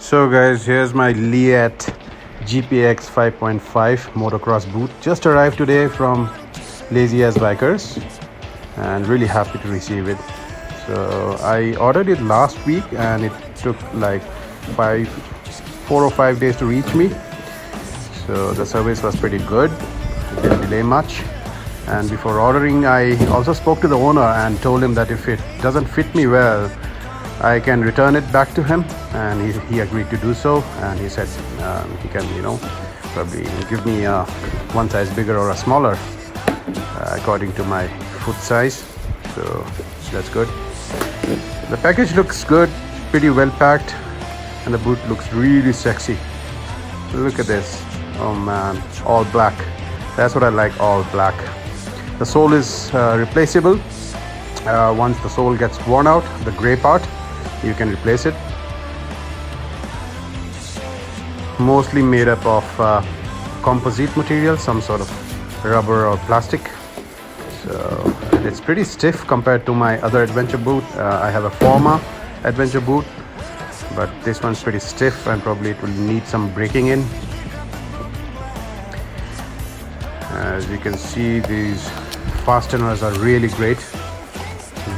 So guys, here's my Leatt GPX 5.5 motocross boot. Just arrived today from Lazy As Bikers and really happy to receive it. So I ordered it last week and it took like 4 or 5 days to reach me. So the service was pretty good. It didn't delay much. And before ordering, I also spoke to the owner and told him that if it doesn't fit me well, I can return it back to him, and he agreed to do so. And he said he can, probably give me one size bigger or a smaller according to my foot size. So that's good. The package looks good, pretty well packed, and the boot looks really sexy. Look at this. Oh man, all black. That's what I like, all black. The sole is replaceable. Once the sole gets worn out, the gray part, you can replace it. Mostly made up of composite material, some sort of rubber or plastic. So it's pretty stiff compared to my other adventure boot. I have a former adventure boot, but this one's pretty stiff and probably it will need some breaking in. As you can see, these fasteners are really great.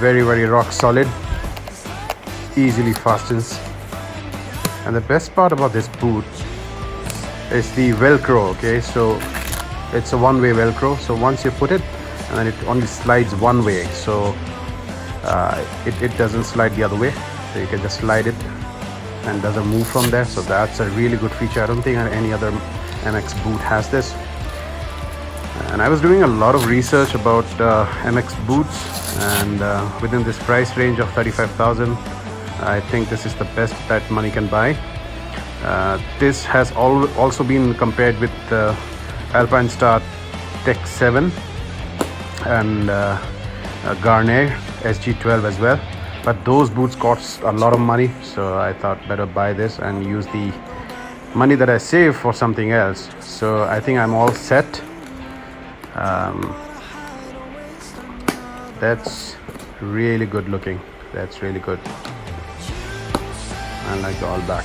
Very rock solid, easily fastens. And the best part about this boot is the velcro. Okay, so it's a one-way velcro, so once you put it, and then it only slides one way, so it doesn't slide the other way, so you can just slide it and doesn't move from there. So that's a really good feature. I don't think any other MX boot has this. And I was doing a lot of research about MX boots, and within this price range of 35,000, I think this is the best that money can buy. This has also been compared with the Alpine Star Tech 7 and Garnier SG12 as well, but those boots cost a lot of money, so I thought better buy this and use the money that I save for something else. So I think I'm all set. That's really good looking. That's really good. I like the all black.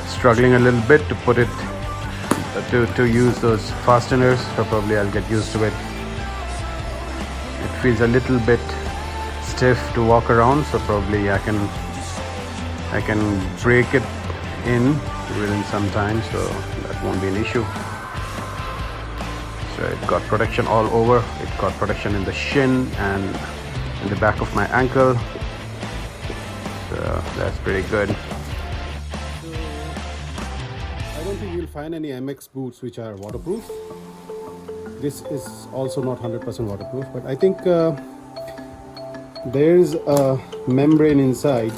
Struggling a little bit to put it to use those fasteners, so probably I'll get used to it. It feels a little bit stiff to walk around, so probably I can break it in within some time, so that won't be an issue. So it got protection all over. It got protection in the shin and in the back of my ankle, so that's pretty good. So I don't think you'll find any MX boots which are waterproof. This is also not 100% waterproof, but I think there's a membrane inside.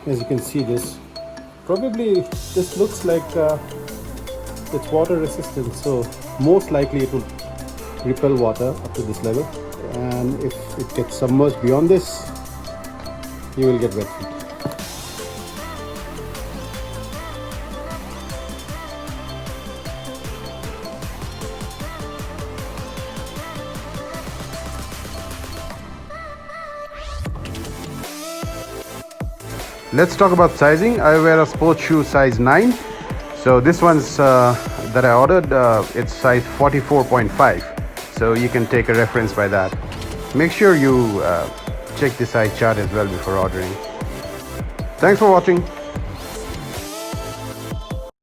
As you can see, this probably this looks like it's water resistant, so most likely it will repel water up to this level, and if it gets submerged beyond this, you will get wet feet. Let's talk about sizing. I wear a sports shoe size 9. So this one's that I ordered, it's size 44.5. So you can take a reference by that. Make sure you check the size chart as well before ordering. Thanks for watching.